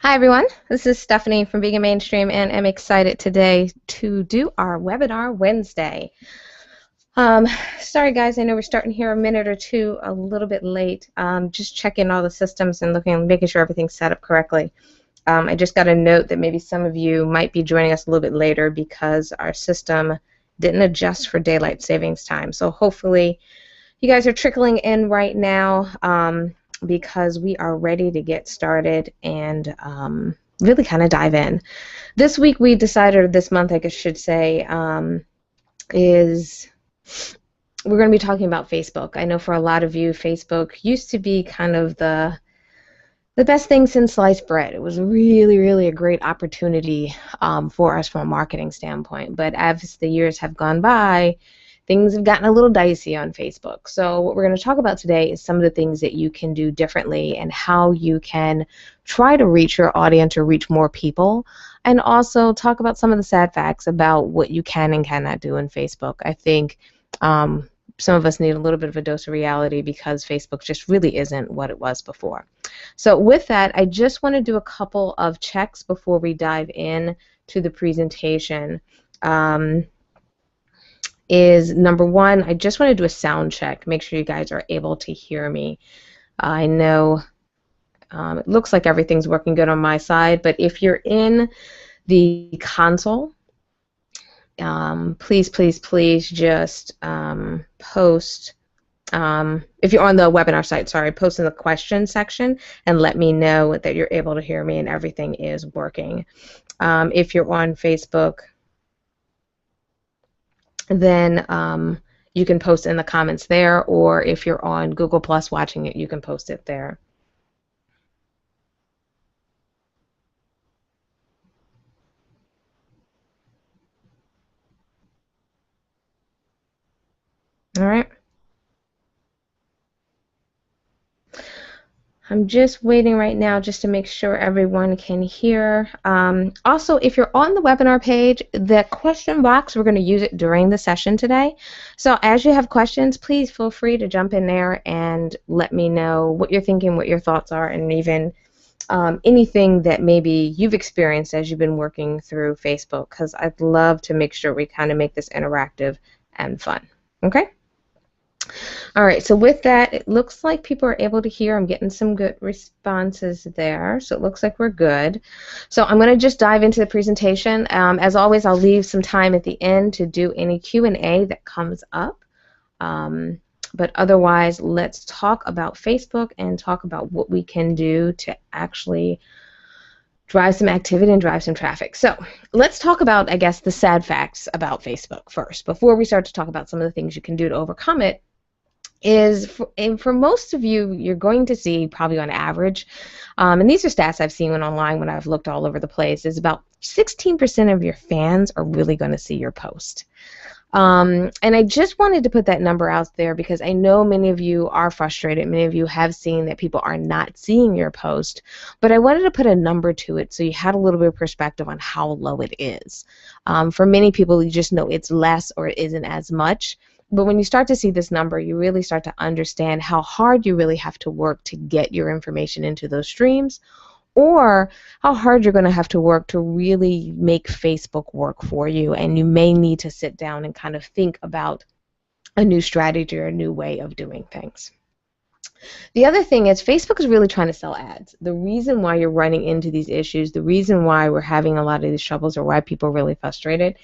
Hi everyone, this is Stephanie from Vegan Mainstream, and I'm excited today to do our webinar Wednesday. Um, Sorry guys, I know we're starting here a minute or two a little bit late. Just checking all the systems and making sure everything's set up correctly. I just got a note that maybe some of you might be joining us a little bit later because our system didn't adjust for daylight savings time. So hopefully you guys are trickling in right now. Because we are ready to get started and really kind of dive in. This week we decided, or this month I should say, is we're going to be talking about Facebook. I know for a lot of you, Facebook used to be kind of the best thing since sliced bread. It was really, really a great opportunity for us from a marketing standpoint. But as the years have gone by, things have gotten a little dicey on Facebook. So what we're going to talk about today is some of the things that you can do differently and how you can try to reach your audience or reach more people, and also talk about some of the sad facts about what you can and cannot do in Facebook. I think some of us need a little bit of a dose of reality because Facebook just really isn't what it was before. So with that, I just want to do a couple of checks before we dive in to the presentation. Is number one, I just want to do a sound check, make sure you guys are able to hear me. I know it looks like everything's working good on my side, but if you're in the console, please, please, please just post, if you're on the webinar site, sorry, post in the question section and let me know that you're able to hear me and everything is working. If you're on Facebook, then you can post in the comments there, or if you're on Google Plus watching it, you can post it there. All right. I'm just waiting right now just to make sure everyone can hear. Also, if you're on the webinar page, the question box, we're going to use it during the session today. So as you have questions, please feel free to jump in there and let me know what you're thinking, what your thoughts are, and even anything that maybe you've experienced as you've been working through Facebook, because I'd love to make sure we kind of make this interactive and fun. Okay? All right, so with that, it looks like people are able to hear. I'm getting some good responses there, so it looks like we're good. So I'm going to just dive into the presentation. As always, I'll leave some time at the end to do any Q&A that comes up. But otherwise, let's talk about Facebook and talk about what we can do to actually drive some activity and drive some traffic. So let's talk about, I guess, the sad facts about Facebook first, before we start to talk about some of the things you can do to overcome it. And for most of you, you're going to see probably on average, and these are stats I've seen online when I've looked all over the place, is about 16% of your fans are really going to see your post. And I just wanted to put that number out there because I know many of you are frustrated. Many of you have seen that people are not seeing your post, but I wanted to put a number to it so you had a little bit of perspective on how low it is. For many people, you just know it's less or it isn't as much. But when you start to see this number, you really start to understand how hard you really have to work to get your information into those streams, or how hard you're going to have to work to really make Facebook work for you. And you may need to sit down and kind of think about a new strategy or a new way of doing things. The other thing is Facebook is really trying to sell ads. The reason why you're running into these issues, the reason why we're having a lot of these troubles or why people are really frustrated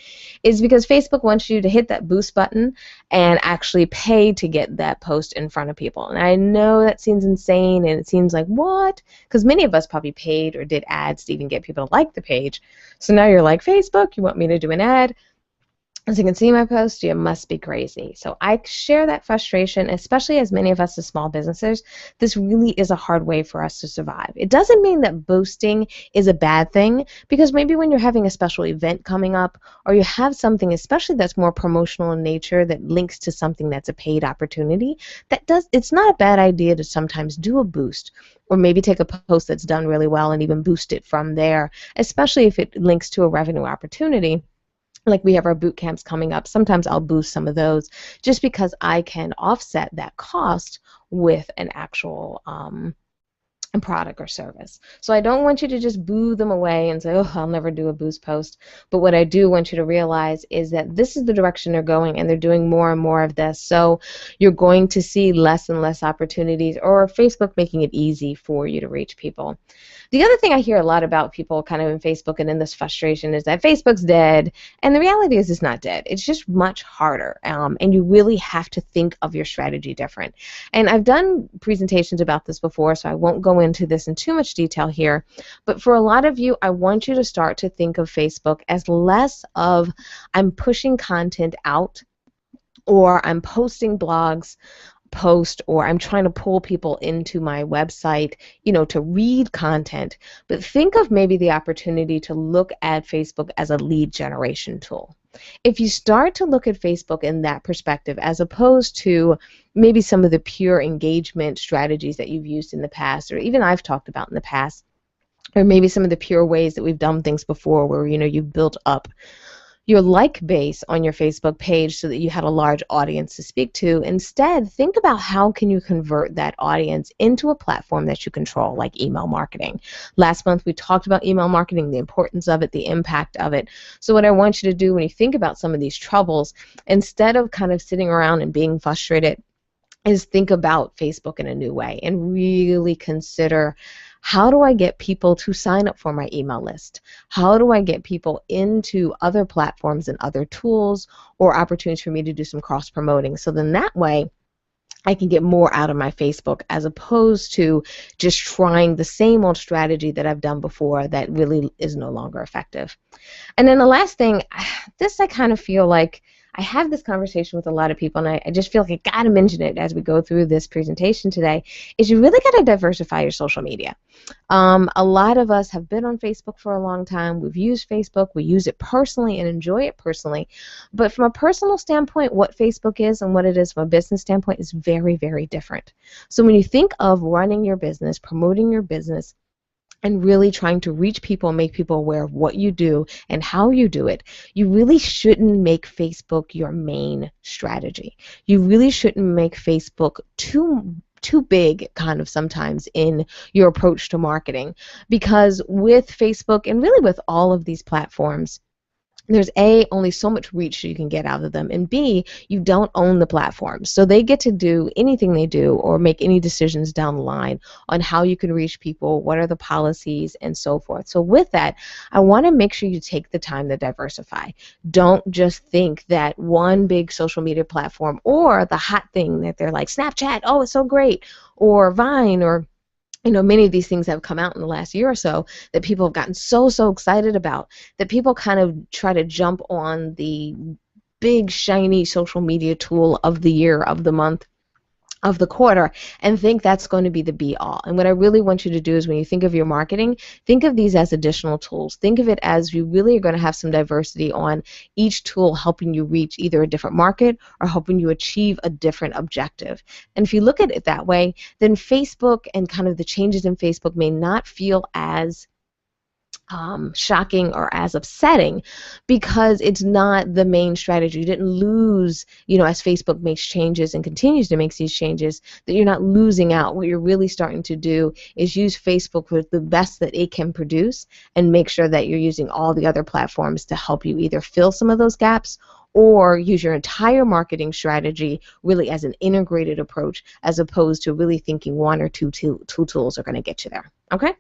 is because Facebook wants you to hit that boost button and actually pay to get that post in front of people. And I know that seems insane and it seems like, what? Because many of us probably paid or did ads to even get people to like the page. So now you're like, Facebook, you want me to do an ad? As you can see my post, you must be crazy. So I share that frustration, especially as many of us as small businesses. This really is a hard way for us to survive. It doesn't mean that boosting is a bad thing, because maybe when you're having a special event coming up, or you have something especially that's more promotional in nature that links to something that's a paid opportunity, it's not a bad idea to sometimes do a boost, or maybe take a post that's done really well and even boost it from there, especially if it links to a revenue opportunity. Like we have our boot camps coming up. Sometimes I'll boost some of those just because I can offset that cost with an actual a product or service. So I don't want you to just boo them away and say, oh, I'll never do a boost post. But what I do want you to realize is that this is the direction they're going, and they're doing more and more of this. So you're going to see less and less opportunities, or Facebook making it easy for you to reach people. The other thing I hear a lot about people kind of in Facebook and in this frustration is that Facebook's dead, and the reality is it's not dead. It's just much harder, and you really have to think of your strategy different. And I've done presentations about this before, so I won't go into this in too much detail here, but for a lot of you, I want you to start to think of Facebook as less of I'm pushing content out, or I'm posting blogs, post, or I'm trying to pull people into my website, to read content. But think of maybe the opportunity to look at Facebook as a lead generation tool. If you start to look at Facebook in that perspective, as opposed to maybe some of the pure engagement strategies that you've used in the past, or even I've talked about in the past, or maybe some of the pure ways that we've done things before where, you've built up your like base on your Facebook page so that you had a large audience to speak to. Instead, think about how can you convert that audience into a platform that you control, like email marketing. Last month we talked about email marketing, the importance of it, the impact of it. So what I want you to do when you think about some of these troubles, instead of kind of sitting around and being frustrated, is think about Facebook in a new way and really consider, how do I get people to sign up for my email list? How do I get people into other platforms and other tools, or opportunities for me to do some cross-promoting? So then that way, I can get more out of my Facebook, as opposed to just trying the same old strategy that I've done before that really is no longer effective. And then the last thing, this I kind of feel like I have this conversation with a lot of people, and I just feel like I got to mention it as we go through this presentation today, is you really got to diversify your social media. A lot of us have been on Facebook for a long time. We've used Facebook. We use it personally and enjoy it personally. But from a personal standpoint, what Facebook is and what it is from a business standpoint is very, very different. So when you think of running your business, promoting your business, and really trying to reach people and make people aware of what you do and how you do it, you really shouldn't make Facebook your main strategy. You really shouldn't make Facebook too big kind of sometimes in your approach to marketing, because with Facebook and really with all of these platforms, there's A, only so much reach you can get out of them, and B, you don't own the platforms. So they get to do anything they do or make any decisions down the line on how you can reach people, what are the policies, and so forth. So with that, I want to make sure you take the time to diversify. Don't just think that one big social media platform, or the hot thing that they're like, Snapchat, oh, it's so great, or Vine, or many of these things have come out in the last year or so that people have gotten so excited about, that people kind of try to jump on the big, shiny social media tool of the year, of the month, of the quarter, and think that's going to be the be-all. And what I really want you to do is, when you think of your marketing, think of these as additional tools. Think of it as you really are going to have some diversity on each tool, helping you reach either a different market or helping you achieve a different objective. And if you look at it that way, then Facebook and kind of the changes in Facebook may not feel as shocking or as upsetting, because it's not the main strategy. You didn't lose, as Facebook makes changes and continues to make these changes, that you're not losing out. What you're really starting to do is use Facebook with the best that it can produce, and make sure that you're using all the other platforms to help you either fill some of those gaps, or use your entire marketing strategy really as an integrated approach, as opposed to really thinking one or two tools are going to get you there. Okay?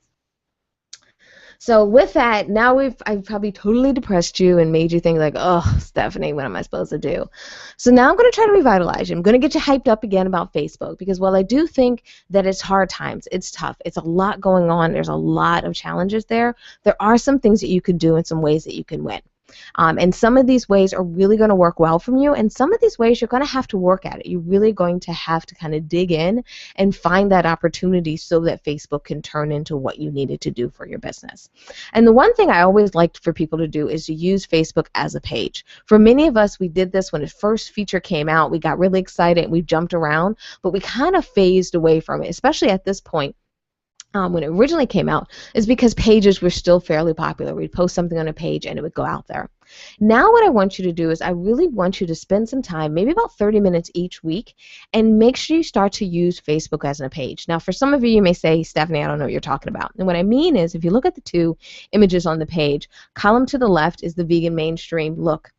So with that, now I've probably totally depressed you and made you think like, oh, Stephanie, what am I supposed to do? So now I'm going to try to revitalize you. I'm going to get you hyped up again about Facebook, because while I do think that it's hard times, it's tough, it's a lot going on, there's a lot of challenges there, there are some things that you can do and some ways that you can win. And some of these ways are really going to work well from you, and some of these ways you're going to have to work at it. You're really going to have to kind of dig in and find that opportunity so that Facebook can turn into what you needed to do for your business. And the one thing I always liked for people to do is to use Facebook as a page. For many of us, we did this when its first feature came out. We got really excited and we jumped around, but we kind of phased away from it, especially at this point. when it originally came out, is because pages were still fairly popular. We'd post something on a page and it would go out there. Now what I want you to do is I really want you to spend some time, maybe about 30 minutes each week, and make sure you start to use Facebook as a page. Now for some of you, you may say, Stephanie, I don't know what you're talking about. And what I mean is if you look at the two images on the page, column to the left is the vegan mainstream look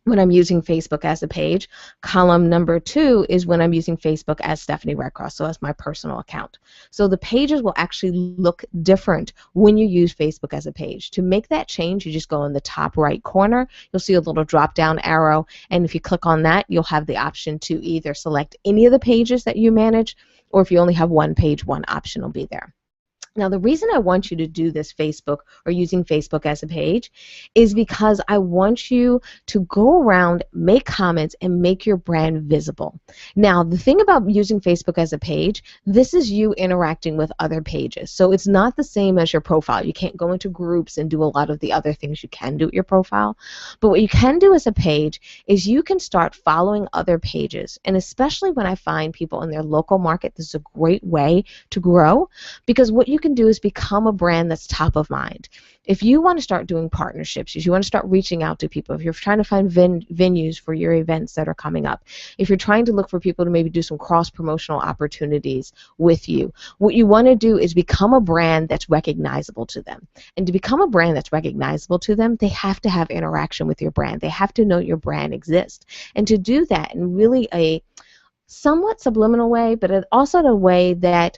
when I'm using Facebook as a page. Column number 2 is when I'm using Facebook as Stephanie Redcross, so as my personal account. So the pages will actually look different when you use Facebook as a page. To make that change, you just go in the top right corner. You'll see a little drop-down arrow, and if you click on that, you'll have the option to either select any of the pages that you manage, or if you only have one page, one option will be there. Now, the reason I want you to do this Facebook or using Facebook as a page is because I want you to go around, make comments, and make your brand visible. Now, the thing about using Facebook as a page, this is you interacting with other pages. So it's not the same as your profile. You can't go into groups and do a lot of the other things you can do with your profile. But what you can do as a page is you can start following other pages. And especially when I find people in their local market, this is a great way to grow, because what you can do is become a brand that's top of mind. If you want to start doing partnerships, if you want to start reaching out to people, if you're trying to find venues for your events that are coming up, if you're trying to look for people to maybe do some cross-promotional opportunities with you, what you want to do is become a brand that's recognizable to them. And to become a brand that's recognizable to them, they have to have interaction with your brand. They have to know your brand exists. And to do that in really a somewhat subliminal way, but also in a way that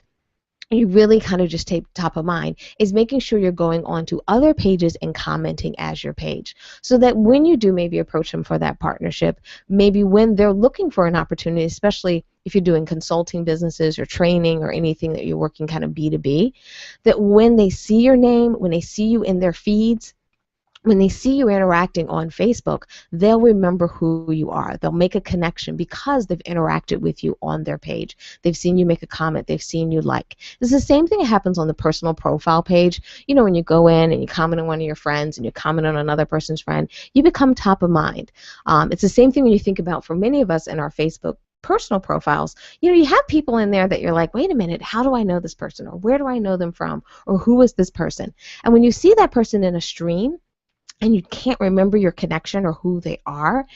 you really kind of just take top of mind, is making sure you're going on to other pages and commenting as your page, so that when you do maybe approach them for that partnership, maybe when they're looking for an opportunity, especially if you're doing consulting businesses or training or anything that you're working kind of B2B, that when they see your name, when they see you in their feeds, when they see you interacting on Facebook, they'll remember who you are. They'll make a connection because they've interacted with you on their page. They've seen you make a comment. They've seen you like. It's the same thing that happens on the personal profile page. You know, when you go in and you comment on one of your friends and you comment on another person's friend, you become top of mind. It's the same thing when you think about, for many of us in our Facebook personal profiles, you know, you have people in there that you're like, wait a minute, how do I know this person? Or where do I know them from? Or who is this person? And when you see that person in a stream, and you can't remember your connection or who they are,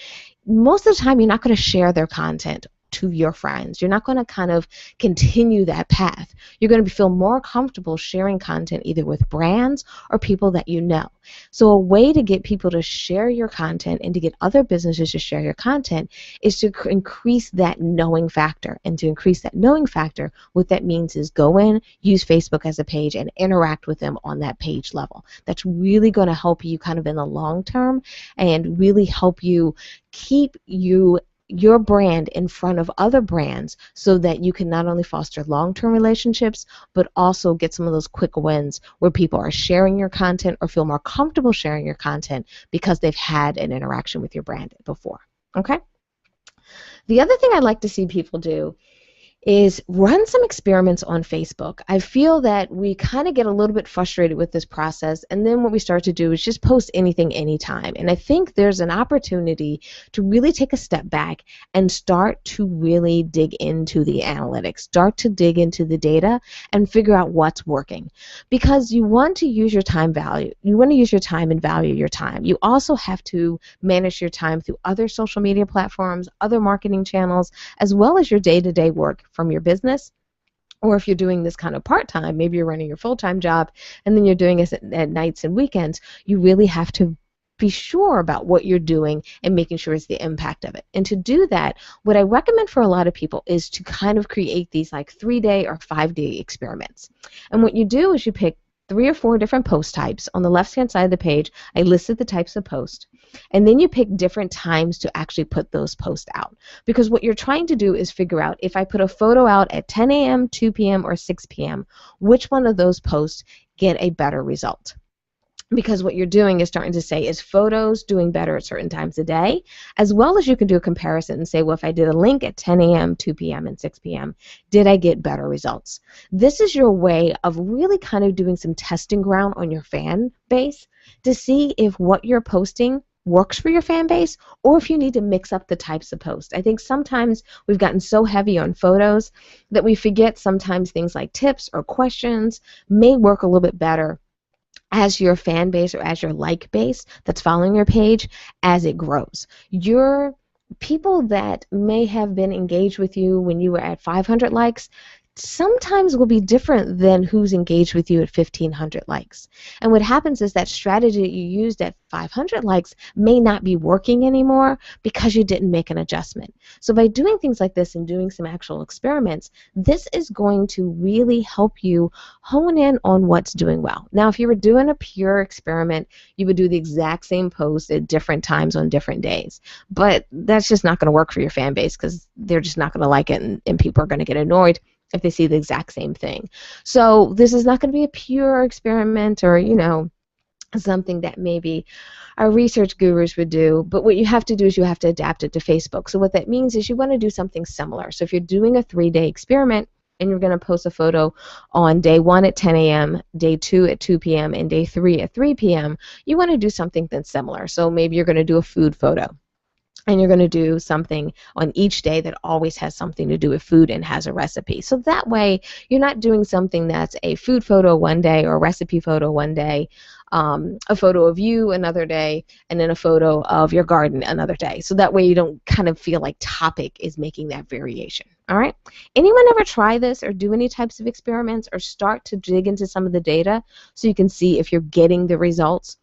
most of the time you're not going to share their content to your friends. You're not going to kind of continue that path. You're going to feel more comfortable sharing content either with brands or people that you know. So a way to get people to share your content and to get other businesses to share your content is to increase that knowing factor. And to increase that knowing factor, what that means is go in, use Facebook as a page, and interact with them on that page level. That's really going to help you kind of in the long term and really help you keep your brand in front of other brands, so that you can not only foster long-term relationships, but also get some of those quick wins where people are sharing your content or feel more comfortable sharing your content because they've had an interaction with your brand before. Okay? The other thing I'd like to see people do is run some experiments on Facebook. I feel that we kind of get a little bit frustrated with this process, and then what we start to do is just post anything anytime. And I think there's an opportunity to really take a step back and start to really dig into the analytics, start to dig into the data and figure out what's working. Because you want to use your time value. You want to use your time and value your time. You also have to manage your time through other social media platforms, other marketing channels, as well as your day-to-day work from your business. Or if you're doing this kind of part-time, maybe you're running your full-time job and then you're doing it at nights and weekends, you really have to be sure about what you're doing and making sure it's the impact of it. And to do that, what I recommend for a lot of people is to kind of create these like 3-day or 5-day experiments. And what you do is you pick 3 or 4 different post types. On the left-hand side of the page, I listed the types of posts. And then you pick different times to actually put those posts out. Because what you're trying to do is figure out, if I put a photo out at 10 a.m., 2 p.m., or 6 p.m., which one of those posts get a better result? Because what you're doing is starting to say, is photos doing better at certain times a day? As well as you can do a comparison and say, well, if I did a link at 10 a.m., 2 p.m., and 6 p.m., did I get better results? This is your way of really kind of doing some testing ground on your fan base to see if what you're posting works for your fan base, or if you need to mix up the types of posts. I think sometimes we've gotten so heavy on photos that we forget sometimes things like tips or questions may work a little bit better as your fan base or as your like base that's following your page as it grows. Your people that may have been engaged with you when you were at 500 likes sometimes will be different than who's engaged with you at 1,500 likes. And what happens is that strategy that you used at 500 likes may not be working anymore because you didn't make an adjustment. So by doing things like this and doing some actual experiments, this is going to really help you hone in on what's doing well. Now, if you were doing a pure experiment, you would do the exact same post at different times on different days. But that's just not going to work for your fan base because they're just not going to like it, and people are going to get annoyed if they see the exact same thing. So this is not going to be a pure experiment or, something that maybe our research gurus would do. But what you have to do is you have to adapt it to Facebook. So what that means is you want to do something similar. So if you're doing a 3-day experiment and you're going to post a photo on day 1 at 10 a.m., day 2 at 2 p.m., and day 3 at 3 p.m., you want to do something that's similar. So maybe you're going to do a food photo. And you're going to do something on each day that always has something to do with food and has a recipe. So that way, you're not doing something that's a food photo one day or a recipe photo one day, a photo of you another day, and then a photo of your garden another day. So that way you don't kind of feel like topic is making that variation. All right? Anyone ever try this or do any types of experiments or start to dig into some of the data so you can see if you're getting the results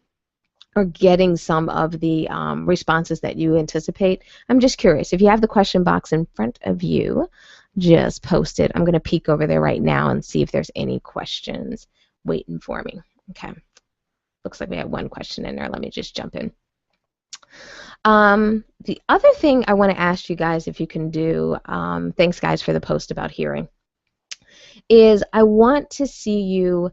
or getting some of the responses that you anticipate? I'm just curious. If you have the question box in front of you, just post it. I'm going to peek over there right now and see if there's any questions waiting for me. Okay. Looks like we have one question in there. Let me just jump in. The other thing I want to ask you guys if you can do, thanks guys for the post about hearing, is I want to see you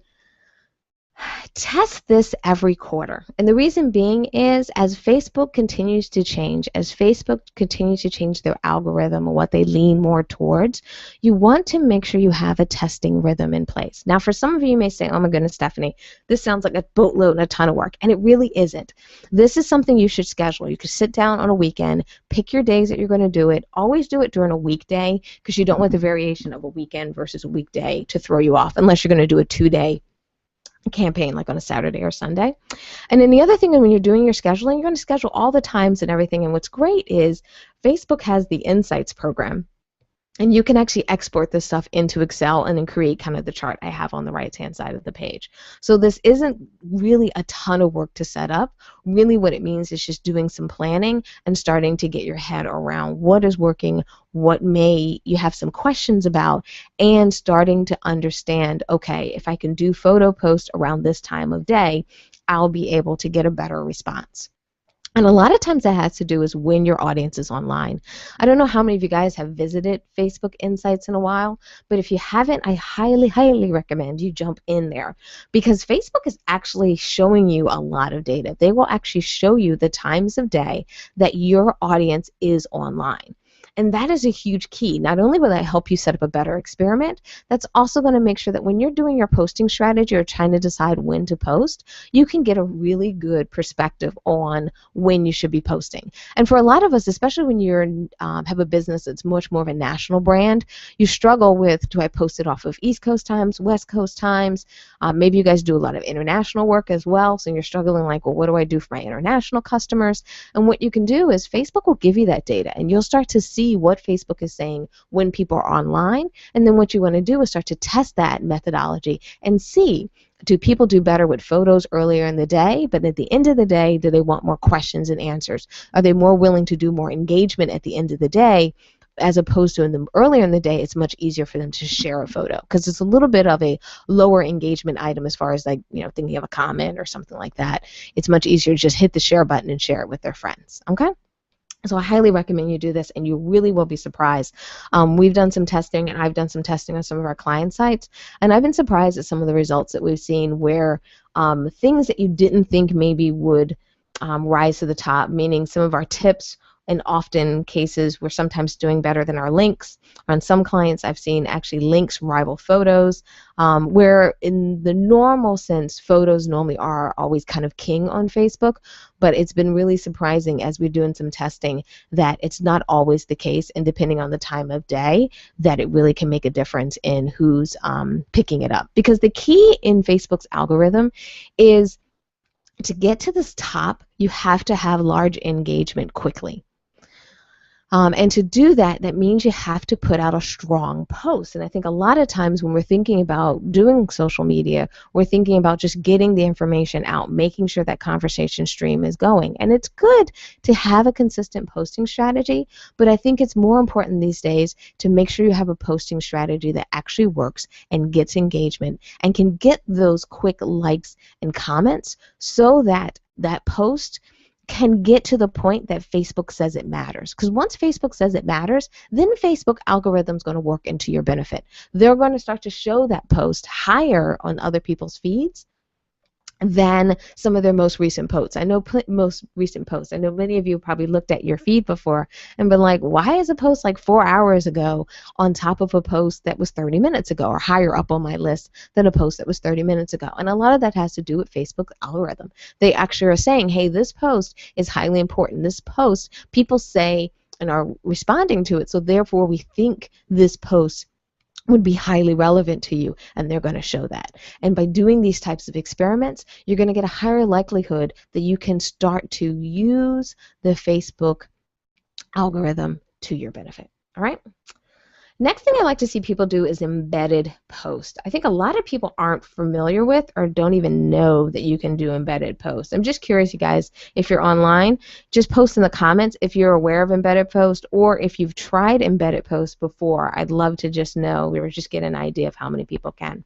test this every quarter. And the reason being is as Facebook continues to change, as Facebook continues to change their algorithm and what they lean more towards, you want to make sure you have a testing rhythm in place. Now, for some of you may say, oh my goodness, Stephanie, this sounds like a boatload and a ton of work. And it really isn't. This is something you should schedule. You could sit down on a weekend, pick your days that you're going to do it. Always do it during a weekday because you don't want the variation of a weekend versus a weekday to throw you off unless you're going to do a 2-day campaign like on a Saturday or Sunday. And then the other thing, when you're doing your scheduling, you're going to schedule all the times and everything. And what's great is Facebook has the Insights program. And you can actually export this stuff into Excel and then create kind of the chart I have on the right-hand side of the page. So this isn't really a ton of work to set up. Really what it means is just doing some planning and starting to get your head around what is working, what may you have some questions about, and starting to understand, okay, if I can do photo posts around this time of day, I'll be able to get a better response. And a lot of times that has to do is when your audience is online. I don't know how many of you guys have visited Facebook Insights in a while, but if you haven't, I highly, highly recommend you jump in there because Facebook is actually showing you a lot of data. They will actually show you the times of day that your audience is online. And that is a huge key. Not only will that help you set up a better experiment, that's also going to make sure that when you're doing your posting strategy or trying to decide when to post, you can get a really good perspective on when you should be posting. And for a lot of us, especially when you have a business that's much more of a national brand, you struggle with, do I post it off of East Coast times, West Coast times? Maybe you guys do a lot of international work as well, so you're struggling like, well, what do I do for my international customers? And what you can do is Facebook will give you that data, and you'll start to see what Facebook is saying when people are online, and then what you want to do is start to test that methodology and see, do people do better with photos earlier in the day, but at the end of the day, do they want more questions and answers? Are they more willing to do more engagement at the end of the day, as opposed to earlier in the day, it's much easier for them to share a photo because it's a little bit of a lower engagement item as far as like, thinking of a comment or something like that. It's much easier to just hit the share button and share it with their friends, okay? So I highly recommend you do this, and you really will be surprised. We've done some testing, and I've done some testing on some of our client sites, and I've been surprised at some of the results that we've seen where things that you didn't think maybe would rise to the top, meaning some of our tips in often cases, we're sometimes doing better than our links. On some clients, I've seen actually links rival photos, where in the normal sense, photos normally are always kind of king on Facebook, but it's been really surprising as we're doing some testing that it's not always the case, and depending on the time of day, that it really can make a difference in who's picking it up. Because the key in Facebook's algorithm is to get to this top, you have to have large engagement quickly. And to do that, that means you have to put out a strong post. And I think a lot of times when we're thinking about doing social media, we're thinking about just getting the information out, making sure that conversation stream is going. And it's good to have a consistent posting strategy, but I think it's more important these days to make sure you have a posting strategy that actually works and gets engagement and can get those quick likes and comments so that that post can get to the point that Facebook says it matters. Because once Facebook says it matters, then Facebook algorithm is going to work into your benefit. They're going to start to show that post higher on other people's feeds than some of their most recent posts. I know most recent posts. I know many of you probably looked at your feed before and been like, why is a post like 4 hours ago on top of a post that was 30 minutes ago, or higher up on my list than a post that was 30 minutes ago? And a lot of that has to do with Facebook's algorithm. They actually are saying, hey, this post is highly important. This post, people say and are responding to it, so therefore we think this post would be highly relevant to you, and they're going to show that. And by doing these types of experiments, you're going to get a higher likelihood that you can start to use the Facebook algorithm to your benefit. All right? Next thing I like to see people do is embedded post. I think a lot of people aren't familiar with or don't even know that you can do embedded post. I'm just curious, you guys, if you're online, just post in the comments if you're aware of embedded post, or if you've tried embedded post before. I'd love to just know, or just get an idea of how many people can.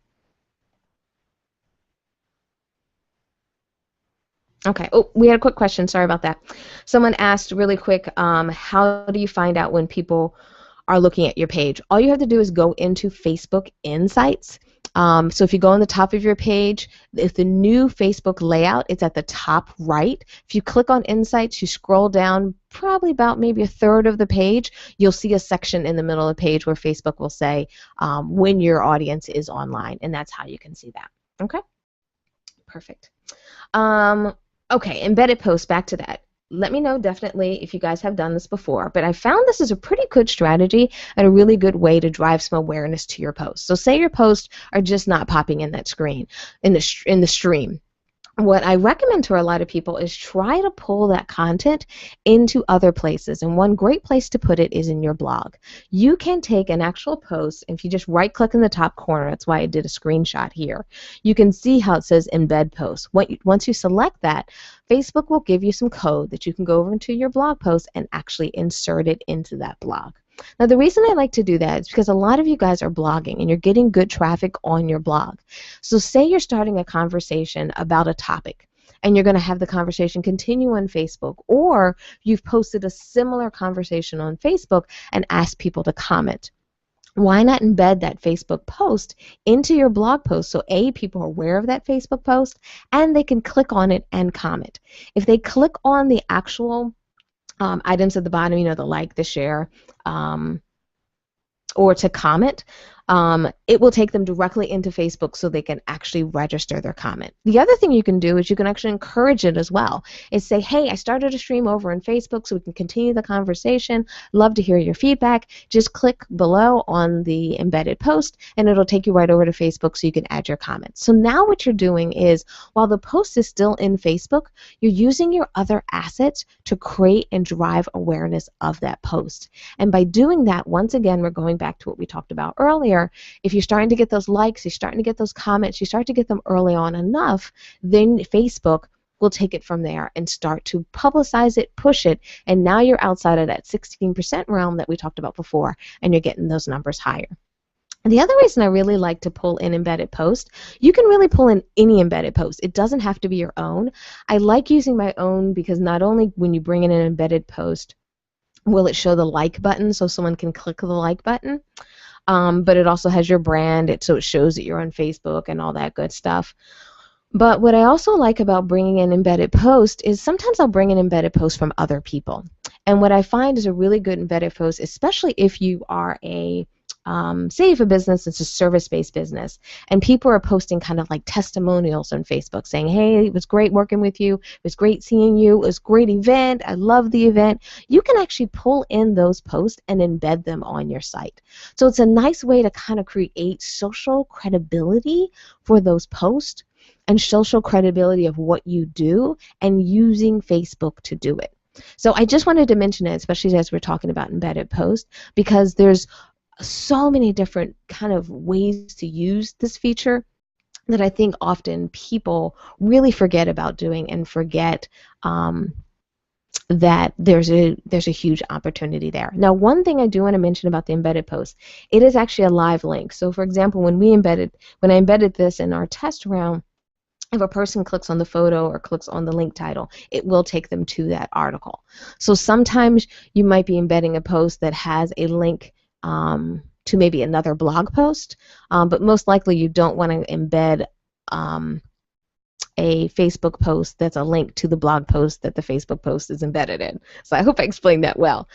Okay. Oh, we had a quick question. Sorry about that. Someone asked really quick, how do you find out when people are looking at your page? All you have to do is go into Facebook Insights. So if you go on the top of your page, if the new Facebook layout, it's at the top right. If you click on Insights, you scroll down probably about maybe a third of the page, you'll see a section in the middle of the page where Facebook will say when your audience is online, and that's how you can see that. Okay? Perfect. Okay, embedded posts, back to that. Let me know definitely if you guys have done this before, but I found this is a pretty good strategy and a really good way to drive some awareness to your posts. So say your posts are just not popping in that screen, in the stream. What I recommend to a lot of people is try to pull that content into other places. And one great place to put it is in your blog. You can take an actual post, and if you just right-click in the top corner, that's why I did a screenshot here, you can see how it says embed post. Once you select that, Facebook will give you some code that you can go over into your blog post and actually insert it into that blog. Now, the reason I like to do that is because a lot of you guys are blogging and you're getting good traffic on your blog. So say you're starting a conversation about a topic and you're going to have the conversation continue on Facebook, or you've posted a similar conversation on Facebook and asked people to comment. Why not embed that Facebook post into your blog post so A, people are aware of that Facebook post and they can click on it and comment. If they click on the actual items at the bottom, you know, the like, the share, or to comment, it will take them directly into Facebook so they can actually register their comment. The other thing you can do is you can actually encourage it as well. Is say, hey, I started a stream over on Facebook so we can continue the conversation. Love to hear your feedback. Just click below on the embedded post and it'll take you right over to Facebook so you can add your comments. So now what you're doing is, while the post is still in Facebook, you're using your other assets to create and drive awareness of that post. And by doing that, once again, we're going back to what we talked about earlier. If you're starting to get those likes, you're starting to get those comments, you start to get them early on enough, then Facebook will take it from there and start to publicize it, push it, and now you're outside of that 16% realm that we talked about before, and you're getting those numbers higher. And the other reason I really like to pull in embedded post, you can really pull in any embedded post. It doesn't have to be your own. I like using my own because not only when you bring in an embedded post will it show the like button so someone can click the like button, but it also has your brand, so it shows that you're on Facebook and all that good stuff. But what I also like about bringing in embedded post is sometimes I'll bring in embedded posts from other people. And what I find is a really good embedded post, especially if you are say if a business is a service-based business and people are posting kind of like testimonials on Facebook saying, hey, it was great working with you, it was great seeing you, it was a great event, I love the event. You can actually pull in those posts and embed them on your site. So it's a nice way to kind of create social credibility for those posts and social credibility of what you do and using Facebook to do it. So I just wanted to mention it, especially as we're talking about embedded posts, because there's so many different kind of ways to use this feature that I think often people really forget about doing and forget that there's a huge opportunity there. Now, one thing I do want to mention about the embedded post, it is actually a live link. So, for example, when I embedded this in our test round, if a person clicks on the photo or clicks on the link title, it will take them to that article. So sometimes you might be embedding a post that has a link to maybe another blog post, but most likely you don't want to embed a Facebook post that's a link to the blog post that the Facebook post is embedded in. So I hope I explained that well,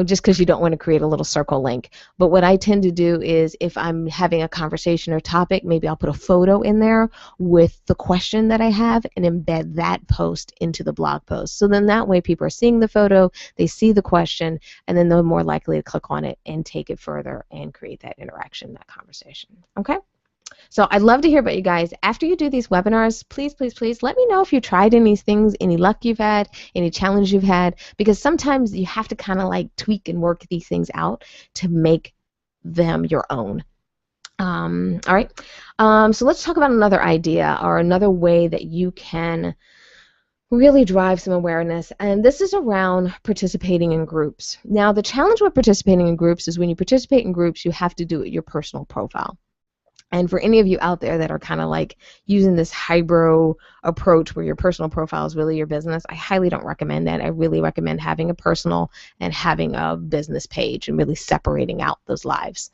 just because you don't want to create a little circle link. But what I tend to do is if I'm having a conversation or topic, maybe I'll put a photo in there with the question that I have and embed that post into the blog post. So then that way people are seeing the photo, they see the question, and then they're more likely to click on it and take it further and create that interaction, that conversation. Okay? So I'd love to hear about you guys. After you do these webinars, please, please, please let me know if you tried any things, any luck you've had, any challenge you've had, because sometimes you have to kind of like tweak and work these things out to make them your own. All right. So let's talk about another idea or another way that you can really drive some awareness, and this is around participating in groups. Now, the challenge with participating in groups is when you participate in groups, you have to do it your personal profile. And for any of you out there that are kind of like using this hybrid approach where your personal profile is really your business, I highly don't recommend that. I really recommend having a personal and having a business page and really separating out those lives.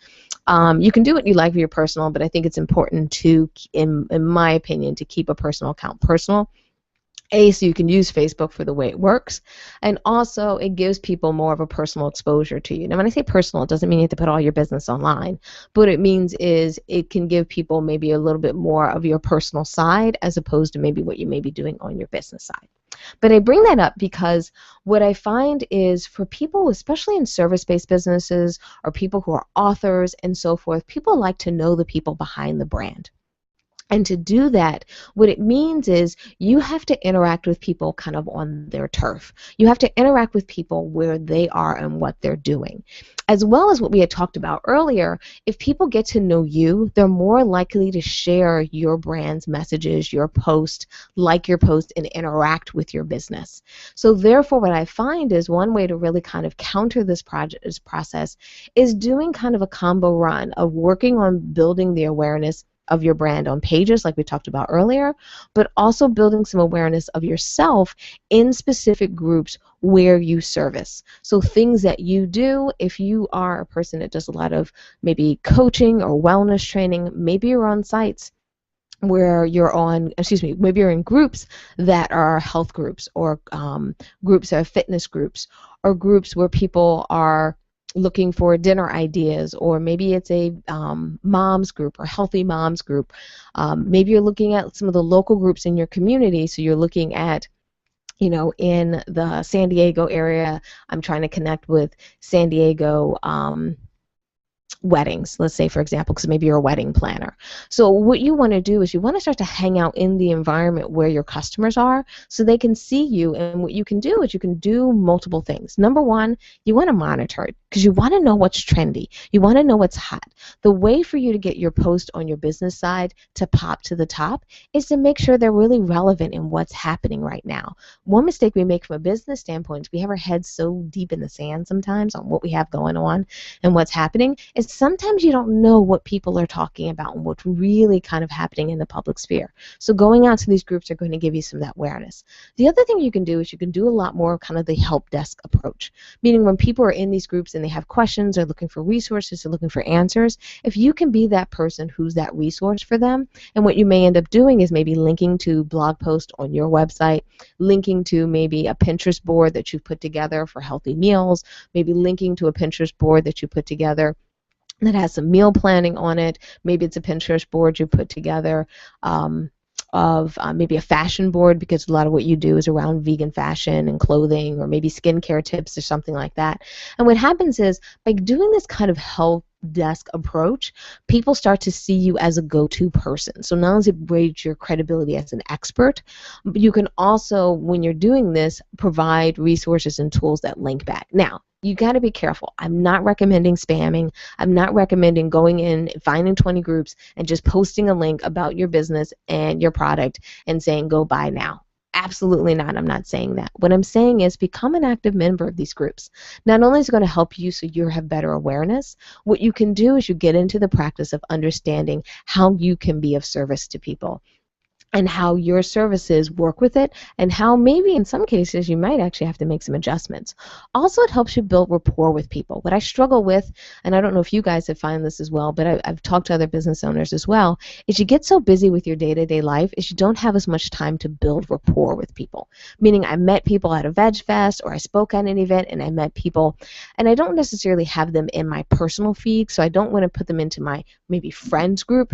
You can do what you like with your personal, but I think it's important to, in my opinion, to keep a personal account personal. So you can use Facebook for the way it works, and also it gives people more of a personal exposure to you. Now, when I say personal, it doesn't mean you have to put all your business online, but what it means is it can give people maybe a little bit more of your personal side as opposed to maybe what you may be doing on your business side. But I bring that up because what I find is for people, especially in service-based businesses or people who are authors and so forth, people like to know the people behind the brand. And to do that, what it means is you have to interact with people kind of on their turf. You have to interact with people where they are and what they're doing. As well as what we had talked about earlier, if people get to know you, they're more likely to share your brand's messages, your post, like your post, and interact with your business. So therefore, what I find is one way to really kind of counter this process is doing kind of a combo run of working on building the awareness of your brand on pages like we talked about earlier, but also building some awareness of yourself in specific groups where you service. So things that you do, if you are a person that does a lot of maybe coaching or wellness training, maybe you're on sites where you're on, maybe you're in groups that are health groups or groups that are fitness groups or groups where people are looking for dinner ideas, or maybe it's a moms group or healthy moms group. Maybe you're looking at some of the local groups in your community, so you're looking at, in the San Diego area, I'm trying to connect with San Diego weddings, let's say, for example, because maybe you're a wedding planner. So what you want to do is you want to start to hang out in the environment where your customers are so they can see you, and what you can do is you can do multiple things. Number one, you want to monitor it because you want to know what's trendy. You want to know what's hot. The way for you to get your post on your business side to pop to the top is to make sure they're really relevant in what's happening right now. One mistake we make from a business standpoint is we have our heads so deep in the sand sometimes on what we have going on and what's happening is sometimes you don't know what people are talking about and what's really kind of happening in the public sphere. So going out to these groups are going to give you some of that awareness. The other thing you can do is you can do a lot more kind of the help desk approach, meaning when people are in these groups and and they have questions, they're looking for resources, they're looking for answers, if you can be that person who's that resource for them, and what you may end up doing is maybe linking to blog posts on your website, linking to maybe a Pinterest board that you've put together for healthy meals, maybe linking to a Pinterest board that you put together that has some meal planning on it. Maybe it's a Pinterest board you put together of maybe a fashion board, because a lot of what you do is around vegan fashion and clothing, or maybe skincare tips or something like that. And what happens is, by doing this kind of help desk approach, people start to see you as a go-to person. So not only does it raise your credibility as an expert, but you can also, when you're doing this, provide resources and tools that link back. Now, you got to be careful. I'm not recommending spamming. I'm not recommending going in, finding 20 groups, and just posting a link about your business and your product and saying, go buy now. Absolutely not. I'm not saying that. What I'm saying is, become an active member of these groups. Not only is it going to help you so you have better awareness, what you can do is you get into the practice of understanding how you can be of service to people, and how your services work with it, and how maybe in some cases you might actually have to make some adjustments. Also, it helps you build rapport with people. What I struggle with, and I don't know if you guys have found this as well, but I've talked to other business owners as well, is you get so busy with your day-to-day life is you don't have as much time to build rapport with people. Meaning, I met people at a Veg Fest, or I spoke at an event and I met people, and I don't necessarily have them in my personal feed, so I don't want to put them into my maybe friends group,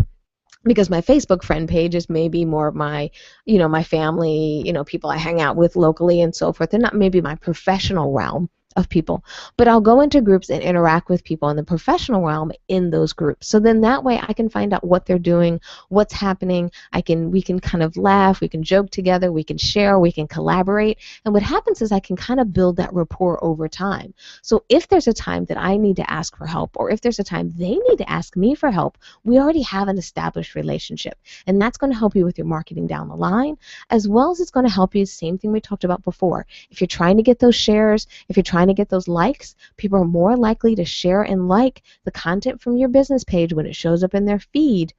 because my Facebook friend page is maybe more of my, my family, people I hang out with locally and so forth. They're not maybe my professional realm of people, but I'll go into groups and interact with people in the professional realm in those groups. So then that way I can find out what they're doing, what's happening. We can kind of laugh, we can joke together, we can share, we can collaborate. And what happens is I can kind of build that rapport over time. So if there's a time that I need to ask for help, or if there's a time they need to ask me for help, we already have an established relationship. And that's going to help you with your marketing down the line, as well as it's going to help you, same thing we talked about before. If you're trying to get those shares, if you're trying to get those likes, people are more likely to share and like the content from your business page when it shows up in their feed,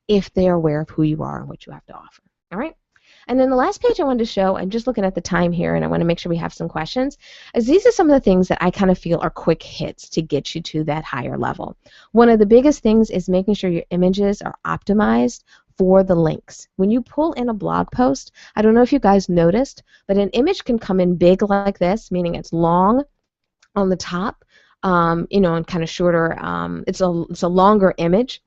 if they're aware of who you are and what you have to offer. All right? And then the last page I wanted to show, I'm just looking at the time here and I want to make sure we have some questions, is these are some of the things that I kind of feel are quick hits to get you to that higher level. One of the biggest things is making sure your images are optimized for the links. When you pull in a blog post, I don't know if you guys noticed, but an image can come in big like this, meaning it's long on the top, and kind of shorter. It's a longer image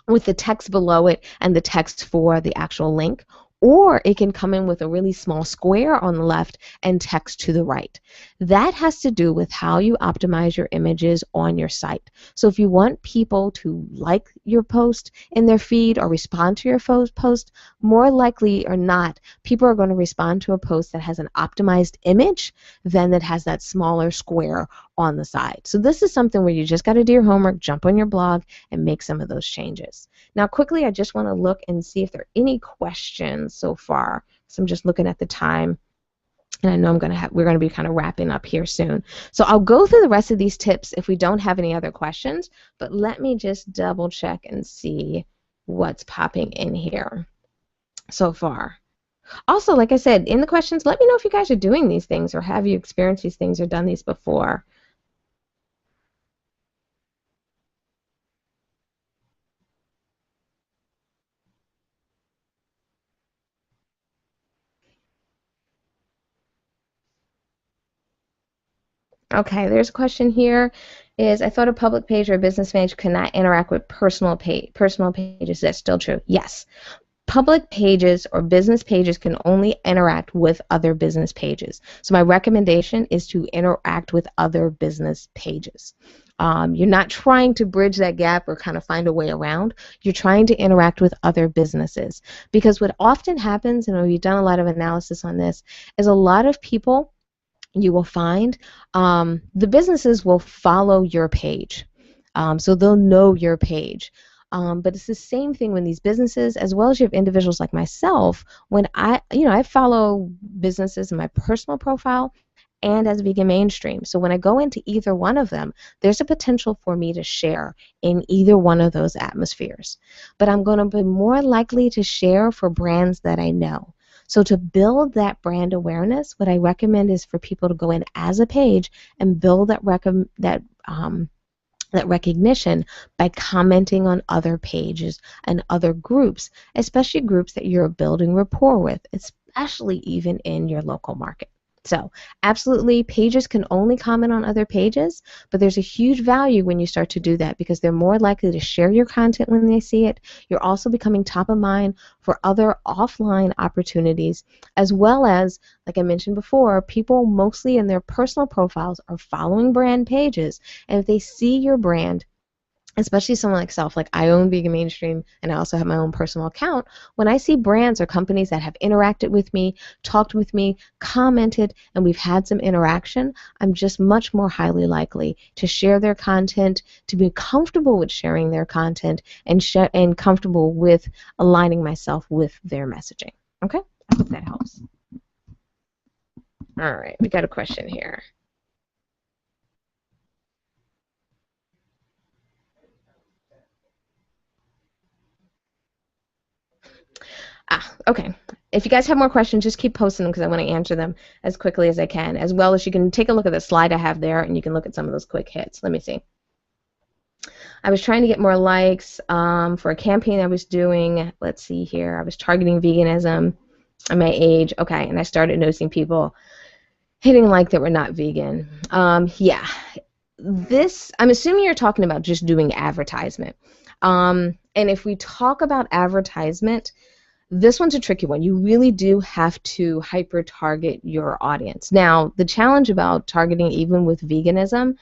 with the text below it and the text for the actual link. Or it can come in with a really small square on the left and text to the right. That has to do with how you optimize your images on your site. So if you want people to like your post in their feed or respond to your post, more likely or not, people are going to respond to a post that has an optimized image than that has that smaller square on the side. So this is something where you just got to do your homework, jump on your blog, and make some of those changes. Now quickly, I just want to look and see if there are any questions so far. So I'm just looking at the time, and I know we're going to be kind of wrapping up here soon. So I'll go through the rest of these tips if we don't have any other questions, but let me just double check and see what's popping in here so far. Also, like I said, in the questions, let me know if you guys are doing these things, or have you experienced these things or done these before. Okay, there's a question here. I thought a public page or a business page cannot interact with personal pages. Is that still true? Yes. Public pages or business pages can only interact with other business pages. So my recommendation is to interact with other business pages. You're not trying to bridge that gap or kind of find a way around. You're trying to interact with other businesses. Because what often happens, and we've done a lot of analysis on this, is a lot of people, you will find, the businesses will follow your page. So they'll know your page. But it's the same thing when these businesses, as well as you have individuals like myself, when I follow businesses in my personal profile and as Vegan Mainstream. So when I go into either one of them, there's a potential for me to share in either one of those atmospheres. But I'm going to be more likely to share for brands that I know. So to build that brand awareness, what I recommend is for people to go in as a page and build that that recognition by commenting on other pages and other groups, especially groups that you're building rapport with, especially even in your local market. So absolutely, pages can only comment on other pages, but there's a huge value when you start to do that because they're more likely to share your content when they see it. You're also becoming top of mind for other offline opportunities, as well as, like I mentioned before, people mostly in their personal profiles are following brand pages, and if they see your brand, especially someone like self, like I own Vegan Mainstream and I also have my own personal account, when I see brands or companies that have interacted with me, talked with me, commented, and we've had some interaction, I'm just much more highly likely to share their content, to be comfortable with sharing their content, and comfortable with aligning myself with their messaging. Okay? I hope that helps. All right, we got a question here. Okay. If you guys have more questions, just keep posting them because I want to answer them as quickly as I can, as well as you can take a look at the slide I have there and you can look at some of those quick hits. Let me see. I was trying to get more likes for a campaign I was doing. Let's see here. I was targeting veganism and my age. Okay, and I started noticing people hitting like that were not vegan. Yeah. I'm assuming you're talking about just doing advertisement. And if we talk about advertisement, this one's a tricky one. You really do have to hyper-target your audience. Now, the challenge about targeting even with veganism,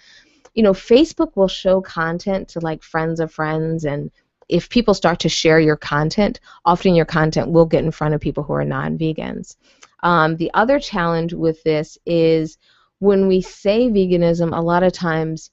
Facebook will show content to like friends of friends, and if people start to share your content, often your content will get in front of people who are non-vegans. The other challenge with this is when we say veganism, a lot of times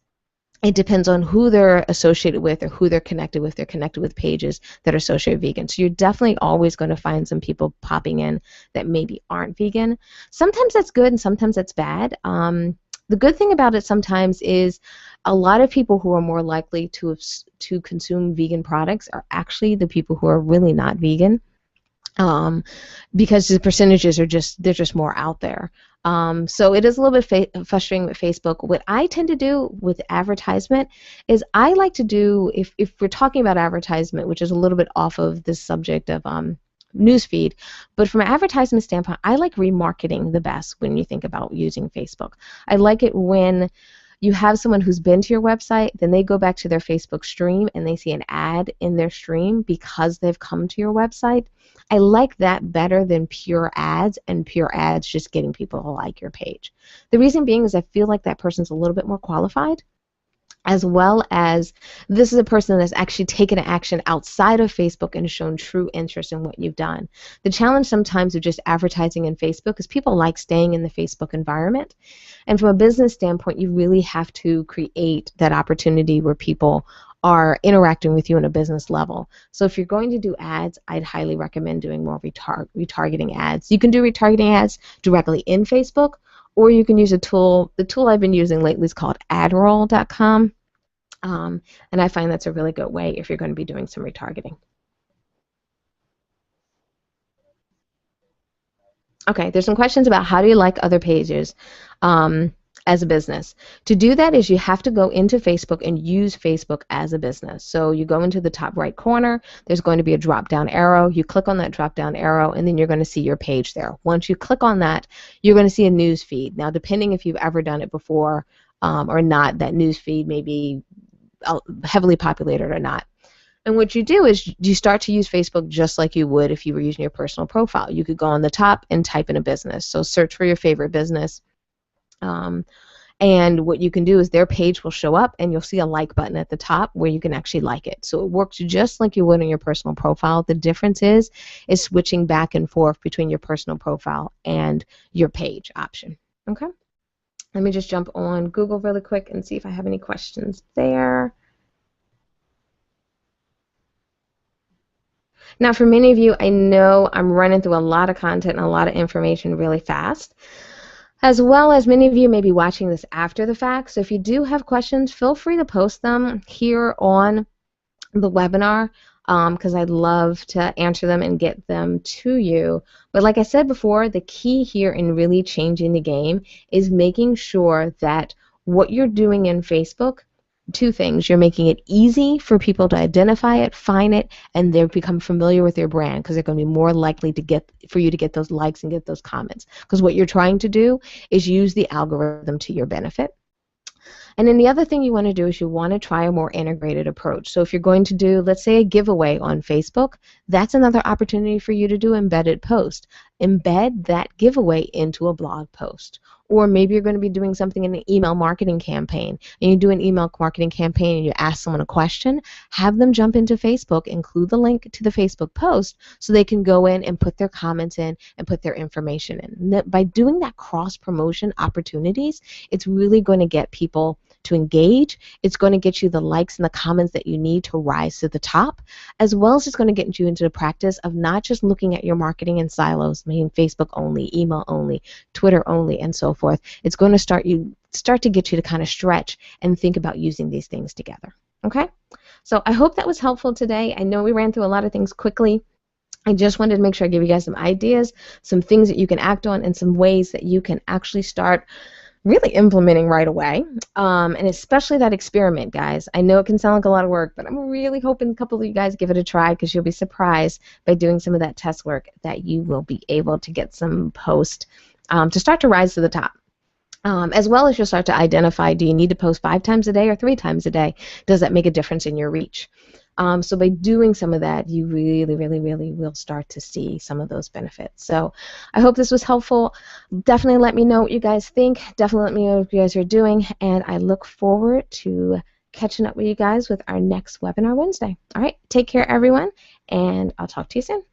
it depends on who they're associated with or who they're connected with. They're connected with pages that are associated with vegan. So you're definitely always going to find some people popping in that maybe aren't vegan. Sometimes that's good and sometimes that's bad. The good thing about it sometimes is a lot of people who are more likely to consume vegan products are actually the people who are really not vegan. Because the percentages are they're just more out there. So it is a little bit frustrating with Facebook. What I tend to do with advertisement is I like to do, if we're talking about advertisement, which is a little bit off of this subject of newsfeed, but from an advertisement standpoint, I like remarketing the best when you think about using Facebook. I like it when you have someone who's been to your website, then they go back to their Facebook stream and they see an ad in their stream because they've come to your website. I like that better than pure ads and pure ads just getting people to like your page. The reason being is I feel like that person's a little bit more qualified, as well as this is a person that's actually taken action outside of Facebook and shown true interest in what you've done. The challenge sometimes of just advertising in Facebook is people like staying in the Facebook environment. And from a business standpoint, you really have to create that opportunity where people are interacting with you on a business level. So if you're going to do ads, I'd highly recommend doing more retargeting ads. You can do retargeting ads directly in Facebook, or you can use a tool. The tool I've been using lately is called adroll.com, and I find that's a really good way if you're going to be doing some retargeting. Okay, there's some questions about how do you like other pages as a business. To do that is you have to go into Facebook and use Facebook as a business. So you go into the top right corner, there's going to be a drop-down arrow. You click on that drop-down arrow, and then you're going to see your page there. Once you click on that, you're going to see a news feed. Now, depending if you've ever done it before or not, that news feed may be heavily populated or not. And what you do is you start to use Facebook just like you would if you were using your personal profile. You could go on the top and type in a business. So search for your favorite business. And what you can do is their page will show up and you'll see a like button at the top where you can actually like it. So it works just like you would on your personal profile. The difference is switching back and forth between your personal profile and your page option. Okay? Let me just jump on Google really quick and see if I have any questions there. Now, for many of you, I know I'm running through a lot of content and a lot of information really fast, as well as many of you may be watching this after the fact. So if you do have questions, feel free to post them here on the webinar because I'd love to answer them and get them to you. But like I said before, the key here in really changing the game is making sure that what you're doing in Facebook, two things. You're making it easy for people to identify it, find it, and they become familiar with your brand because they're going to be more likely for you to get those likes and get those comments. Because what you're trying to do is use the algorithm to your benefit. And then the other thing you want to do is you want to try a more integrated approach. So if you're going to do, let's say, a giveaway on Facebook, that's another opportunity for you to do embedded post. Embed that giveaway into a blog post. Or maybe you're going to be doing something in an email marketing campaign, and you do an email marketing campaign and you ask someone a question, have them jump into Facebook, include the link to the Facebook post so they can go in and put their comments in and put their information in. And by doing that cross-promotion opportunities, it's really going to get people to engage. It's going to get you the likes and the comments that you need to rise to the top, as well as it's going to get you into the practice of not just looking at your marketing in silos, meaning Facebook only, email only, Twitter only, and so forth. It's going to start to get you to kind of stretch and think about using these things together. Okay? So I hope that was helpful today. I know we ran through a lot of things quickly. I just wanted to make sure I give you guys some ideas, some things that you can act on, and some ways that you can actually start really implementing right away, and especially that experiment, guys. I know it can sound like a lot of work, but I'm really hoping a couple of you guys give it a try because you'll be surprised by doing some of that test work that you will be able to get some posts to start to rise to the top. As well as you'll start to identify, do you need to post 5 times a day or 3 times a day? Does that make a difference in your reach? So by doing some of that, you really, really, really will start to see some of those benefits. So I hope this was helpful. Definitely let me know what you guys think. Definitely let me know what you guys are doing. And I look forward to catching up with you guys with our next webinar Wednesday. All right, take care, everyone, and I'll talk to you soon.